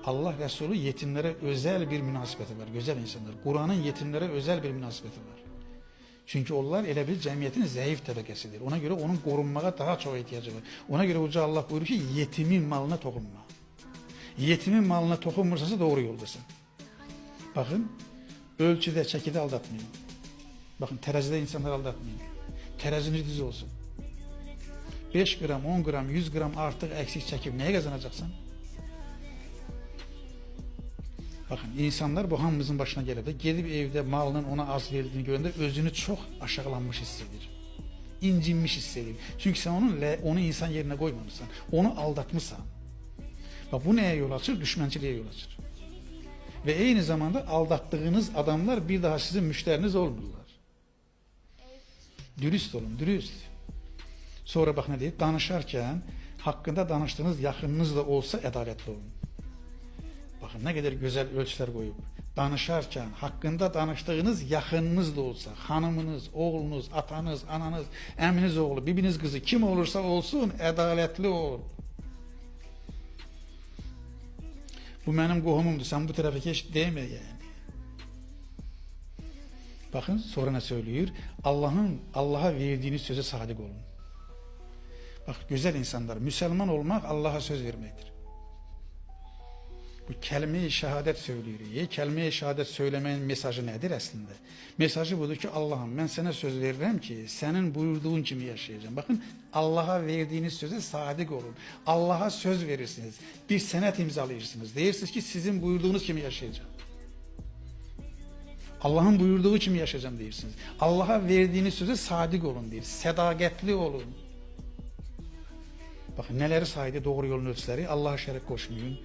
Allah Resulü yetimlere özel bir münasebeti var. Güzel insanlar. Kur'an'ın yetimlere özel bir münasebeti var. Çünkü onlar elə bir cəmiyyətin zəif təbəqəsidir. Ona göre onun qorunmağa daha çok ihtiyacı var. Ona göre Uca Allah buyurur ki yetimin malına toxunma. Yetimin malına toxunmursansa doğru yoldasın. Bakın ölçüde, çəkide aldatmayın. Bakın terazide insanları aldatmayın. Teraziniz düz olsun. 5 gram, 10 gram, 100 gram artık eksik çekip neye kazanacaksın? Bakın insanlar bu hamımızın başına gelir de gelip evde malının ona az verildiğini görende özünü çok aşağılanmış hissedir. İncinmiş hissedir. Çünkü sen onu insan yerine koymamışsın. Onu aldatmışsan. Bak bu neye yol açır? Düşmançılığa yol açır. Ve aynı zamanda aldattığınız adamlar bir daha sizin müşteriniz olmurlar. Dürüst olun, dürüst. Sonra bak ne deyip danışarken hakkında danıştığınız yakınınız da olsa adaletli olun. Bakın ne kadar güzel ölçüler koyup danışarken hakkında danıştığınız yakınınız da olsa hanımınız, oğlunuz, atanız, ananız, eminiz oğlu, bibiniz kızı kim olursa olsun adaletli ol. Bu benim qohumumdur. Sen bu tarafa geç deme yani. Bakın sonra ne söylüyor? Allah'a verdiğiniz söze sadık olun. Bak güzel insanlar, Müslüman olmak Allah'a söz vermektir. Bu kelime-i şehadet söylüyor. Kelime-i şehadet söylemenin mesajı nedir aslında? Mesajı budur ki Allah'ım ben sana söz veririm ki senin buyurduğun gibi yaşayacağım. Bakın Allah'a verdiğiniz söze sadık olun. Allah'a söz verirsiniz. Bir senet imzalayırsınız. Deyirsiniz ki sizin buyurduğunuz gibi yaşayacağım. Allah'ın buyurduğu gibi yaşayacağım deyirsiniz. Allah'a verdiğiniz söze sadık olun deyir. Sedakatli olun. Bakın neleri saydı doğru yolun ölçüleri. Allah'a şerik koşmayın.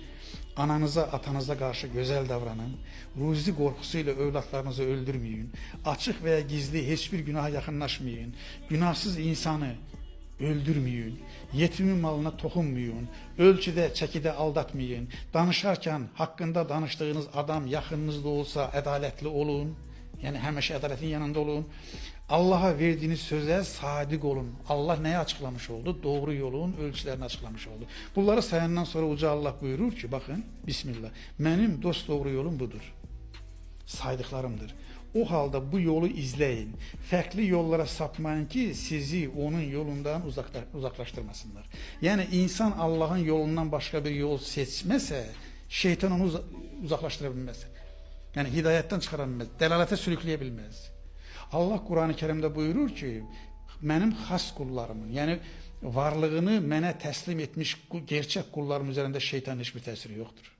Ananıza, atanıza karşı güzel davranın. Ruzi korkusuyla evlatlarınızı öldürmeyin. Açık veya gizli hiçbir günaha yakınlaşmayın. Günahsız insanı öldürmeyin. Yetimin malına toxunmayın. Ölçüde, çekide aldatmayın. Danışarken hakkında danıştığınız adam yakınınızda olsa adaletli olun. Yani həmişə adaletin yanında olun. Allah'a verdiğiniz söze sadık olun. Allah neye açıklamış oldu? Doğru yolun ölçülerini açıklamış oldu. Bunları sayandan sonra Uca Allah buyurur ki bakın Bismillah. Benim dost doğru yolum budur. Saydıklarımdır. O halde bu yolu izleyin. Farklı yollara sapmayın ki sizi onun yolundan uzaklaştırmasınlar. Yani insan Allah'ın yolundan başka bir yol seçmese şeytan onu uzaklaştırabilmez. Yani hidayetten çıkarabilmez. Delalete sürükleyebilmez. Allah Kur'an-ı Kerim'de buyurur ki benim has kullarımın yani varlığını mənə təslim etmiş gerçek kullarım üzerinde şeytanın hiçbir tesiri yoktur.